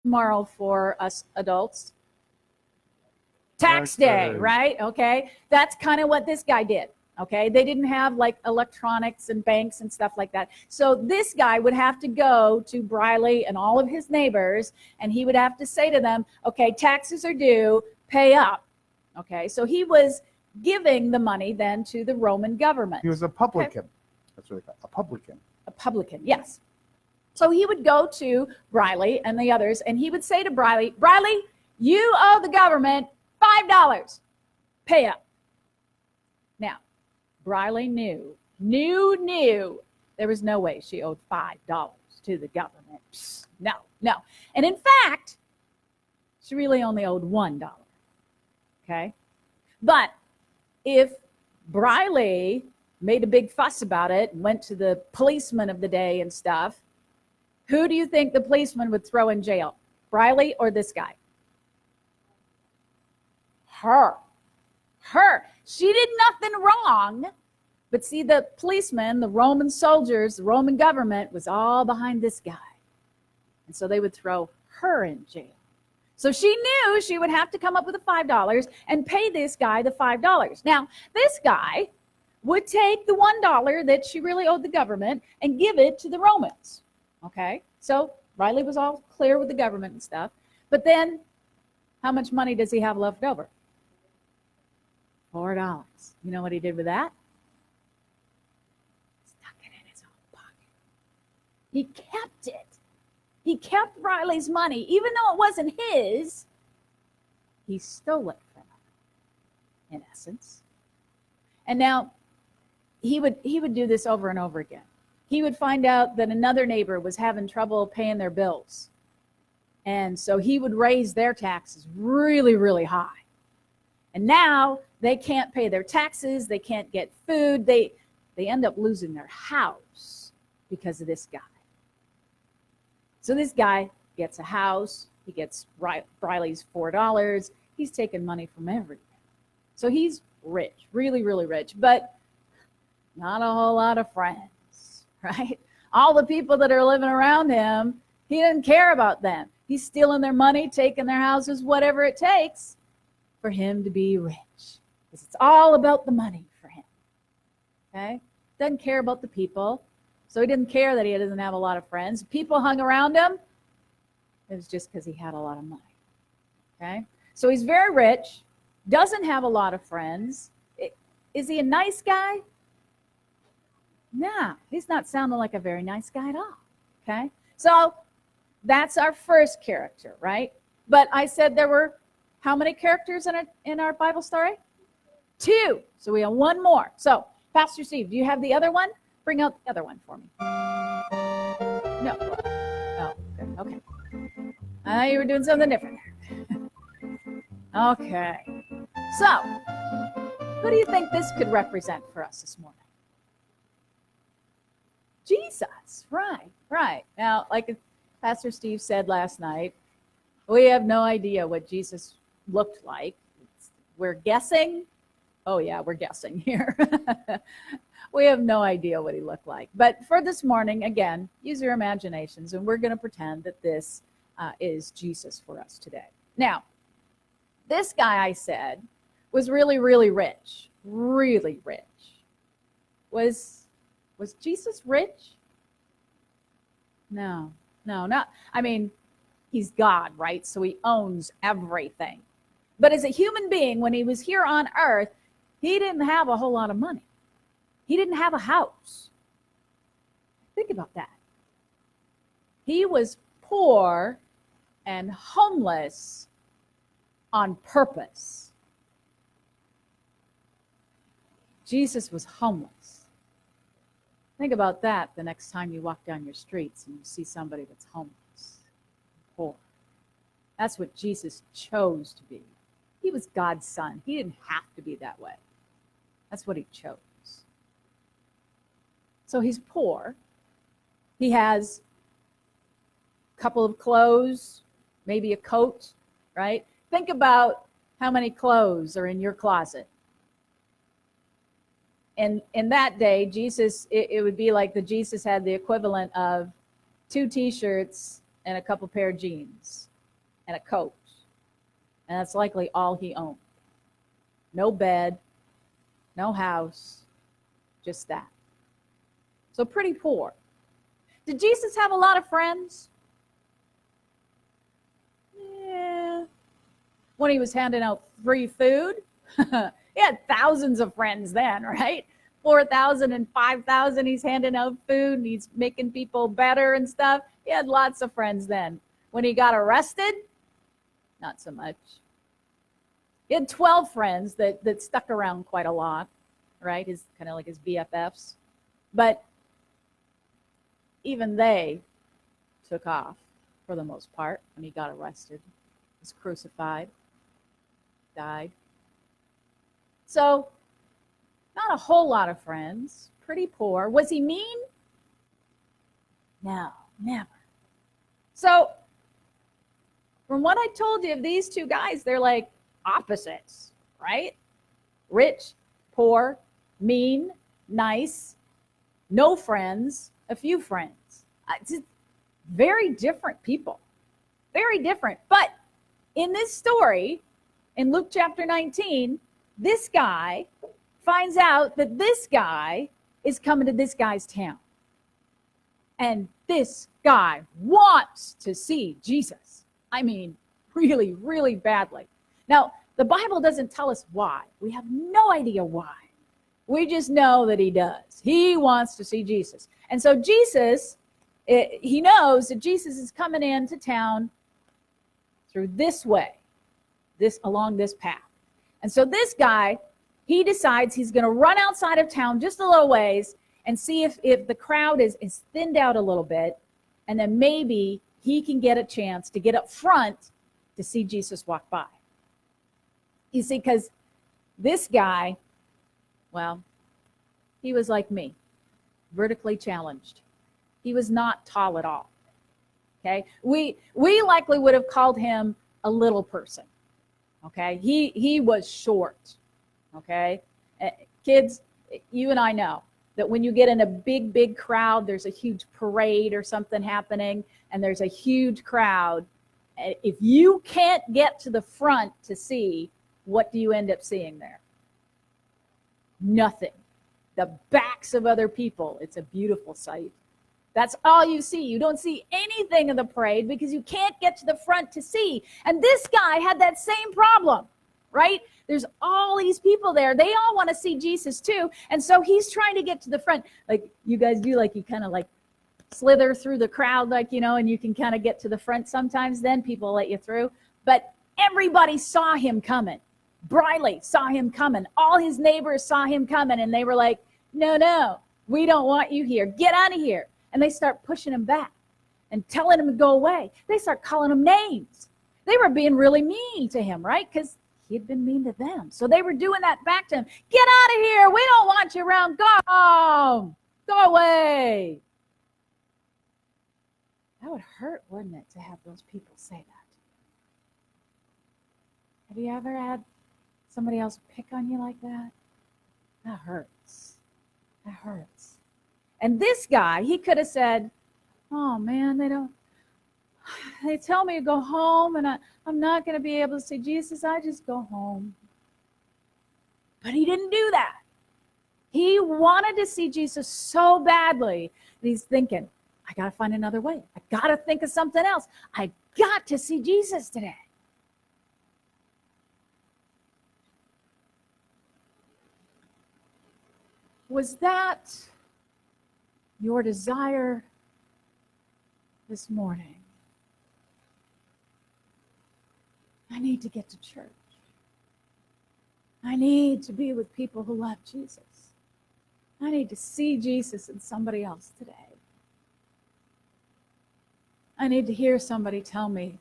tomorrow for us adults? Tax day, right? Okay. That's kind of what this guy did. Okay. They didn't have like electronics and banks and stuff like that. So this guy would have to go to Briley and all of his neighbors, and he would have to say to them, okay, taxes are due, pay up. Okay. So he was giving the money then to the Roman government. He was a publican. Okay. That's what they call a publican. A publican, yes. So he would go to Briley and the others, and he would say to Briley, Briley, you owe the government $5. Pay up. Now, Briley knew there was no way she owed $5 to the government. Psst, no. And in fact, she really only owed $1. Okay? But if Briley made a big fuss about it and went to the policeman of the day and stuff, who do you think the policeman would throw in jail? Briley or this guy? Her. She did nothing wrong. But see, the policemen, the Roman soldiers, the Roman government was all behind this guy. And so they would throw her in jail. So she knew she would have to come up with the $5 and pay this guy the $5. Now, this guy would take the $1 that she really owed the government and give it to the Romans. Okay? So Riley was all clear with the government and stuff. But then, how much money does he have left over? $4. You know what he did with that? Stuck it in his own pocket. He kept it. He kept Riley's money. Even though it wasn't his, he stole it from her, in essence. And now, he would do this over and over again. He would find out that another neighbor was having trouble paying their bills. And so he would raise their taxes really, really high. And now they can't pay their taxes. They can't get food. They end up losing their house because of this guy. So this guy gets a house. He gets Briley's $4. He's taking money from everywhere. So he's rich, really, really rich, but not a whole lot of friends, right? All the people that are living around him, he doesn't care about them. He's stealing their money, taking their houses, whatever it takes for him to be rich. Because it's all about the money for him. Okay? Doesn't care about the people. So he didn't care that he doesn't have a lot of friends. People hung around him. It was just because he had a lot of money. Okay? So he's very rich, doesn't have a lot of friends. Is he a nice guy? No, he's not sounding like a very nice guy at all. Okay? So that's our first character, right? But I said there were how many characters in our Bible story? 2. So we have one more. So, Pastor Steve, do you have the other one? Bring out the other one for me. No. Oh, good. Okay. You were doing something different. Okay. So, who do you think this could represent for us this morning? Jesus. Right. Now, like Pastor Steve said last night, we have no idea what Jesus looked like. We're guessing. Oh, yeah, we're guessing here. We have no idea what he looked like. But for this morning, again, use your imaginations, and we're going to pretend that this is Jesus for us today. Now, this guy, I said, was really, really rich. Really rich. Was Jesus rich? No, not. I mean, he's God, right? So he owns everything. But as a human being, when he was here on earth, he didn't have a whole lot of money. He didn't have a house. Think about that. He was poor and homeless on purpose. Jesus was homeless. Think about that the next time you walk down your streets and you see somebody that's homeless, poor. That's what Jesus chose to be. He was God's son. He didn't have to be that way. That's what he chose. So he's poor. He has a couple of clothes, maybe a coat, right? Think about how many clothes are in your closet. And in that day, Jesus, it would be like Jesus had the equivalent of 2 T-shirts and a couple pair of jeans. and a coat. And that's likely all he owned. No bed, no house, just that. So pretty poor. Did Jesus have a lot of friends? Yeah. When he was handing out free food, he had thousands of friends then, right? 4,000 and 5,000, he's handing out food, and he's making people better and stuff. He had lots of friends then. When he got arrested, not so much. He had 12 friends that stuck around quite a lot, right? His kind of like his BFFs. But even they took off for the most part when he got arrested, was crucified, died. So, not a whole lot of friends, pretty poor. Was he mean? No, never. So, from what I told you of these two guys, they're like opposites, right? Rich, poor, mean, nice, no friends, a few friends. Just very different people. Very different. But in this story, in Luke chapter 19, this guy finds out that this guy is coming to this guy's town. And this guy wants to see Jesus. I mean, really, really badly. Now, the Bible doesn't tell us why. We have no idea why. We just know that he does. He wants to see Jesus. And so Jesus, he knows that Jesus is coming into town through this way, along this path. And so this guy, he decides he's going to run outside of town just a little ways and see if the crowd is thinned out a little bit, and then maybe he can get a chance to get up front to see Jesus walk by. You see, because this guy, well, he was like me, vertically challenged. He was not tall at all. Okay, we likely would have called him a little person. Okay, he was short. Okay, kids, you and I know that when you get in a big crowd, there's a huge parade or something happening, and there's a huge crowd. If you can't get to the front to see, what do you end up seeing there? Nothing. The backs of other people. It's a beautiful sight. That's all you see. You don't see anything of the parade because you can't get to the front to see. And this guy had that same problem, right? There's all these people there. They all want to see Jesus too. And so he's trying to get to the front. Like you guys do, like you kind of like slither through the crowd, like, you know, and you can kind of get to the front sometimes. Then people let you through. But everybody saw him coming. Briley saw him coming. All his neighbors saw him coming. And they were like, no, we don't want you here. Get out of here. And they start pushing him back and telling him to go away. They start calling him names. They were being really mean to him, right? Because he had been mean to them. So they were doing that back to him. Get out of here. We don't want you around. Go home. Go away. That would hurt, wouldn't it, to have those people say that? Have you ever had somebody else pick on you like that? That hurts. That hurts. And this guy, he could have said, oh man, they tell me to go home and I'm not going to be able to see Jesus. I just go home. But he didn't do that. He wanted to see Jesus so badly that he's thinking, I got to find another way. I got to think of something else. I got to see Jesus today. Was that your desire this morning? I need to get to church. I need to be with people who love Jesus. I need to see Jesus in somebody else today. I need to hear somebody tell me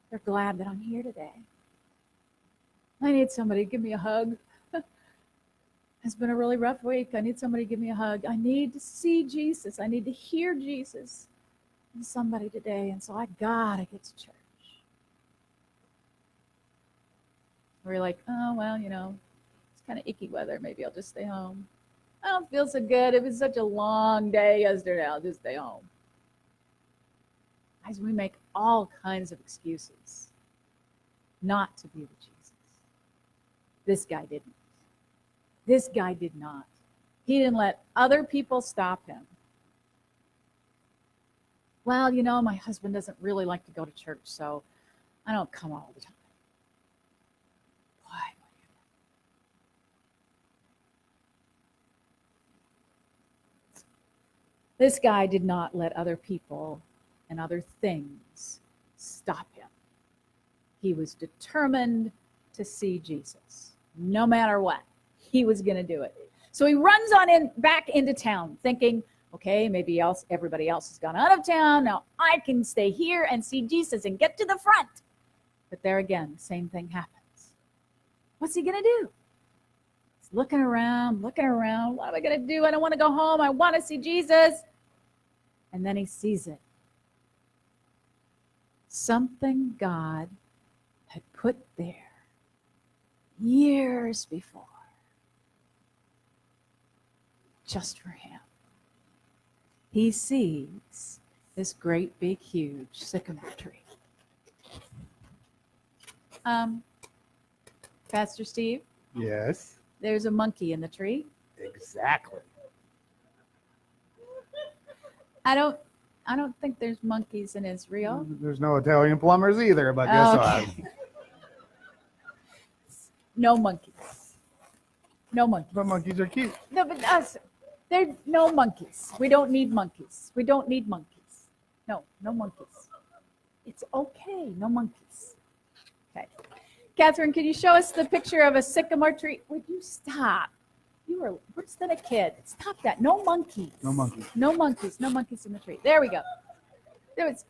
they're glad that I'm here today. I need somebody to give me a hug. It's been a really rough week. I need somebody to give me a hug. I need to see Jesus. I need to hear Jesus in somebody today. And so I gotta get to church. We're like, oh, well, you know, it's kind of icky weather. Maybe I'll just stay home. I don't feel so good. It was such a long day yesterday. I'll just stay home. Guys, we make all kinds of excuses not to be with Jesus. This guy didn't. This guy did not. He didn't let other people stop him. Well, you know, my husband doesn't really like to go to church, so I don't come all the time. Why? This guy did not let other people and other things stop him. He was determined to see Jesus. No matter what, he was going to do it. So he runs on back into town thinking, okay, maybe everybody else has gone out of town. Now I can stay here and see Jesus and get to the front. But there again, the same thing happens. What's he going to do? He's looking around. What am I going to do? I don't want to go home. I want to see Jesus. And then he sees it. Something God had put there years before, just for him. He sees this great, big, huge sycamore tree. Pastor Steve, Yes. there's a monkey in the tree. Exactly. I don't think there's monkeys in Israel. There's no Italian plumbers either, but guess Okay. No monkeys. No monkeys. what? But monkeys are cute. No, but us, there's no monkeys. We don't need monkeys. We don't need monkeys. No monkeys. It's okay. No monkeys. Okay. Catherine, can you show us the picture of a sycamore tree? Would you stop? You are worse than a kid. Stop that. No monkeys. No monkeys. No monkeys. No monkeys in the tree. There we go. There was.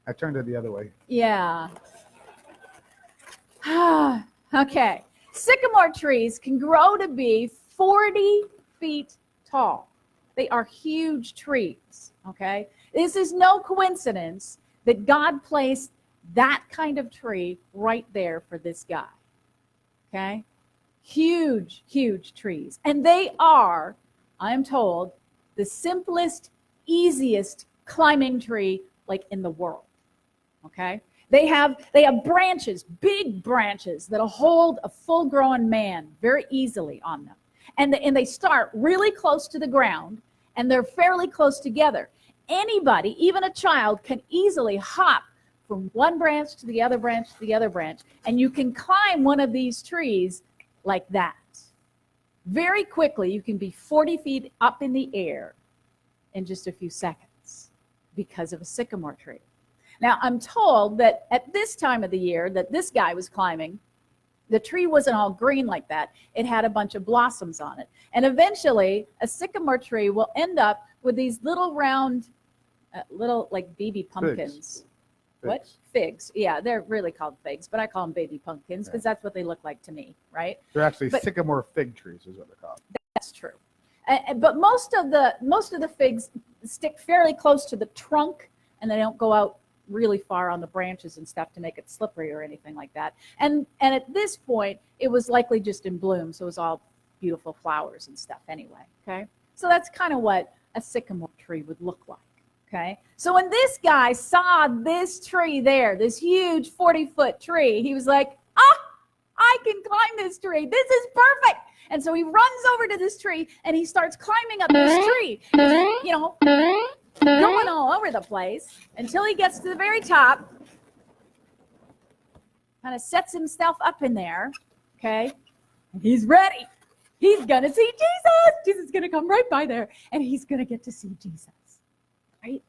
I turned it the other way. Yeah. Okay. Sycamore trees can grow to be 40 feet tall. They are huge trees. Okay. This is no coincidence that God placed that kind of tree right there for this guy. Okay. Huge, huge trees. And they are, I am told, the simplest, easiest climbing tree like in the world. Okay? They have branches, big branches that'll hold a full-grown man very easily on them. And they start really close to the ground, and they're fairly close together. Anybody, even a child, can easily hop from one branch to the other branch to the other branch, and you can climb one of these trees like that. Very quickly, you can be 40 feet up in the air in just a few seconds because of a sycamore tree. Now, I'm told that at this time of the year that this guy was climbing, the tree wasn't all green like that. It had a bunch of blossoms on it. And eventually, a sycamore tree will end up with these little round, little like baby pumpkins. What? Figs. Yeah, they're really called figs, but I call them baby pumpkins because that's what they look like to me, right? They're actually sycamore fig trees, is what they're called. That's true. But most of the figs stick fairly close to the trunk, and they don't go out really far on the branches and stuff to make it slippery or anything like that. And at this point, it was likely just in bloom, so it was all beautiful flowers and stuff anyway. Okay, so that's kind of what a sycamore tree would look like. Okay, so when this guy saw this tree there, this huge 40-foot tree, he was like, I can climb this tree. This is perfect. And so he runs over to this tree and he starts climbing up this tree, you know, going all over the place until he gets to the very top, kind of sets himself up in there, okay, and he's ready. He's going to see Jesus. Jesus is going to come right by there, and he's going to get to see Jesus, right?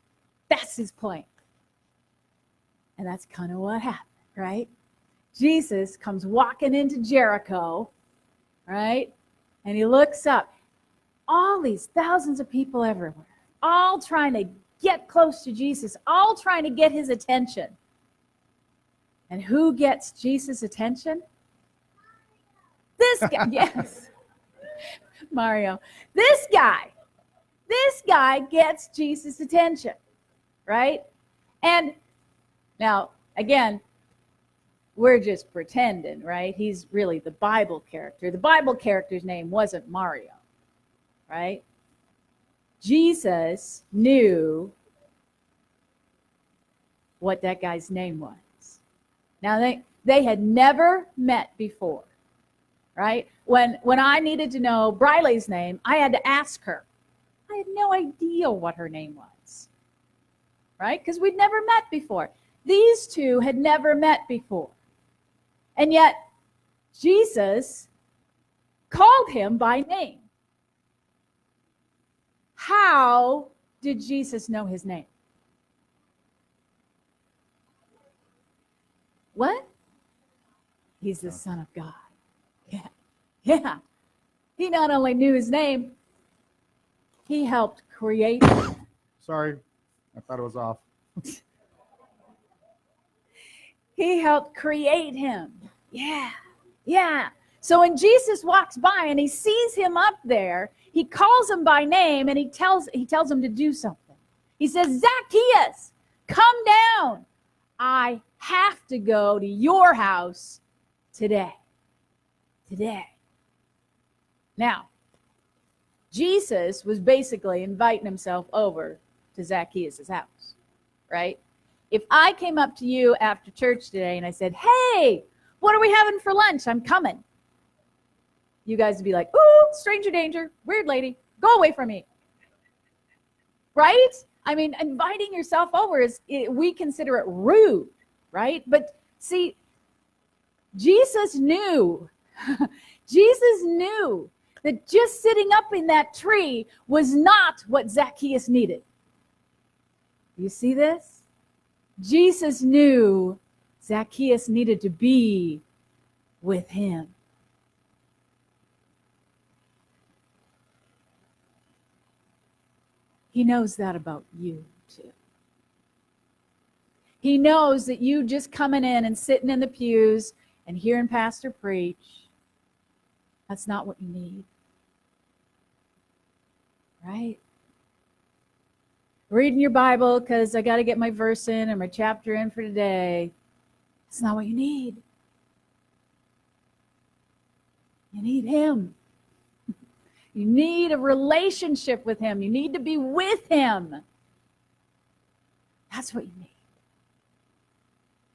That's his plan. And that's kind of what happened, right? Jesus comes walking into Jericho, right? And he looks up. All these thousands of people everywhere, all trying to get close to Jesus, all trying to get his attention. And who gets Jesus' attention? This guy, yes. Mario. This guy gets Jesus' attention, right? And now, again, we're just pretending, right? He's really the Bible character. The Bible character's name wasn't Mario, right? Jesus knew what that guy's name was. Now, they had never met before, right? When I needed to know Briley's name, I had to ask her. I had no idea what her name was, right? Because we'd never met before. These two had never met before. And yet, Jesus called him by name. How did Jesus know his name? What? He's the Son of God. Yeah. Yeah. He not only knew his name, he helped create him. Sorry, I thought it was off. He helped create him. Yeah. Yeah. So when Jesus walks by and he sees him up there, he calls him by name and he tells him to do something. He says, Zacchaeus, come down. I have to go to your house today. Today. Now, Jesus was basically inviting himself over to Zacchaeus' house, right? If I came up to you after church today and I said, hey, what are we having for lunch? I'm coming. You guys would be like, ooh, stranger danger, weird lady, go away from me. Right? I mean, inviting yourself over we consider it rude, right? But see, Jesus knew, Jesus knew that just sitting up in that tree was not what Zacchaeus needed. You see this? Jesus knew Zacchaeus needed to be with him. He knows that about you too. He knows that you just coming in and sitting in the pews and hearing pastor preach, that's not what you need. Right? Reading your Bible because I got to get my verse in or my chapter in for today. That's not what you need. You need him. You need a relationship with him. You need to be with him. That's what you need.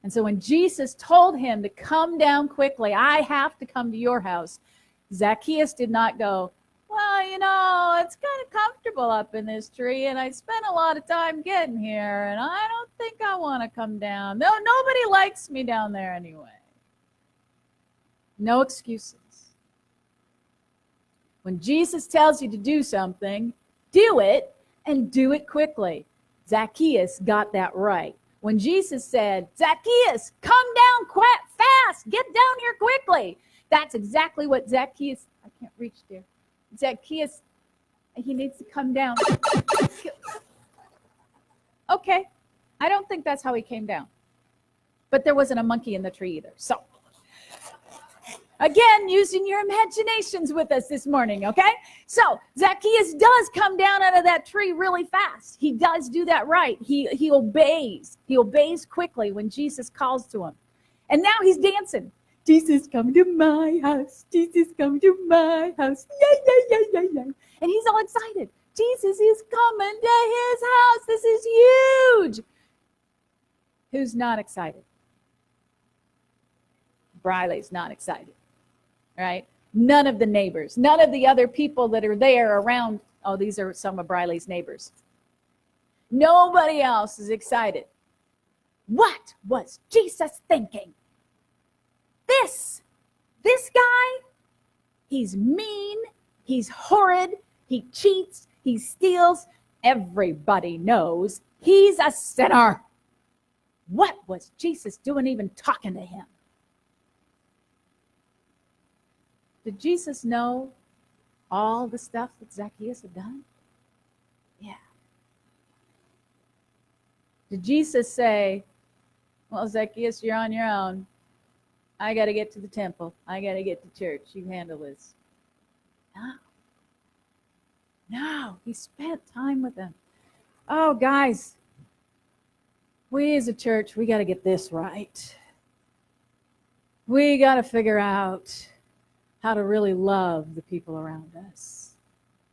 And so when Jesus told him to come down quickly, I have to come to your house, Zacchaeus did not go, well, you know, it's kind of comfortable up in this tree, and I spent a lot of time getting here, and I don't think I want to come down. No, nobody likes me down there anyway. No excuses. When Jesus tells you to do something, do it, and do it quickly. Zacchaeus got that right. When Jesus said, Zacchaeus, come down fast, get down here quickly. That's exactly what Zacchaeus, I can't reach there. Zacchaeus, he needs to come down. Okay, I don't think that's how he came down. But there wasn't a monkey in the tree either. So, again, using your imaginations with us this morning, okay? So, Zacchaeus does come down out of that tree really fast. He does do that right. He obeys. He obeys quickly when Jesus calls to him. And now he's dancing. Jesus, come to my house. Jesus, come to my house. Yeah. And he's all excited. Jesus is coming to his house. This is huge. Who's not excited? Briley's not excited. Right? None of the neighbors, none of the other people that are there around. Oh, these are some of Briley's neighbors. Nobody else is excited. What was Jesus thinking? This guy, he's mean, he's horrid, he cheats, he steals. Everybody knows he's a sinner. What was Jesus doing even talking to him? Did Jesus know all the stuff that Zacchaeus had done? Yeah. Did Jesus say, well, Zacchaeus, you're on your own. I got to get to the temple. I got to get to church. You handle this. No, he spent time with them. Oh, guys, we as a church, we got to get this right. We got to figure out how to really love the people around us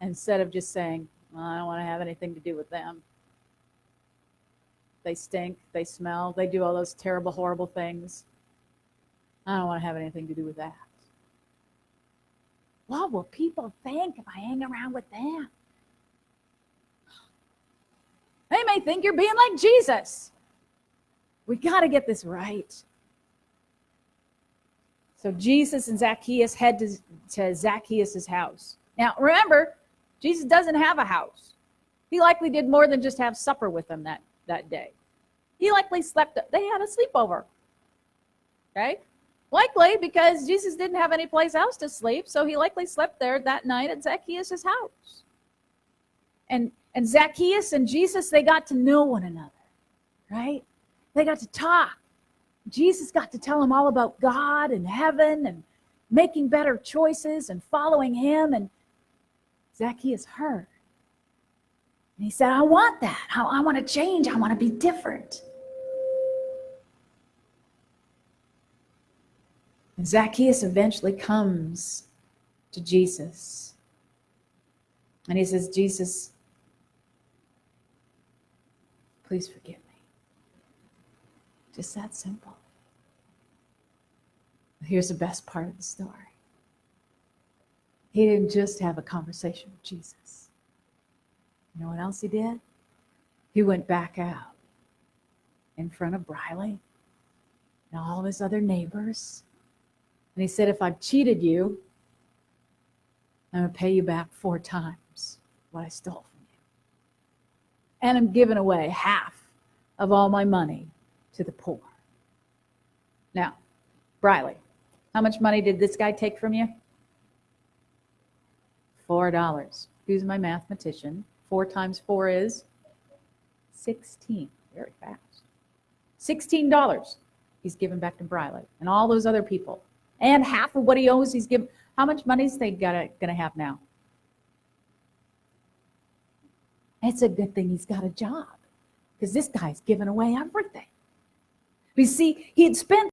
instead of just saying, well, I don't want to have anything to do with them. They stink, they smell, they do all those terrible, horrible things. I don't want to have anything to do with that. What will people think if I hang around with them? They may think you're being like Jesus. We got to get this right. So Jesus and Zacchaeus head to Zacchaeus' house. Now, remember, Jesus doesn't have a house. He likely did more than just have supper with them that day. He likely slept. They had a sleepover. Okay? Likely because Jesus didn't have any place else to sleep, so he likely slept there that night at Zacchaeus' house. And Zacchaeus and Jesus, they got to know one another, right? They got to talk. Jesus got to tell him all about God and heaven and making better choices and following him. And Zacchaeus heard. And he said, I want that. I want to change. I want to be different. And Zacchaeus eventually comes to Jesus. And he says, Jesus, please forgive me. Just that simple. Here's the best part of the story. He didn't just have a conversation with Jesus. You know what else he did? He went back out in front of Briley and all of his other neighbors. And he said, if I've cheated you, I'm going to pay you back 4 times what I stole from you. And I'm giving away half of all my money to the poor. Now, Briley, how much money did this guy take from you? $4. Who's my mathematician? 4 times 4 is 16. Very fast. $16 he's given back to Briley and all those other people. And half of what he owes, he's given. How much money is they gonna have now? It's a good thing he's got a job, because this guy's giving away everything. You see, he had spent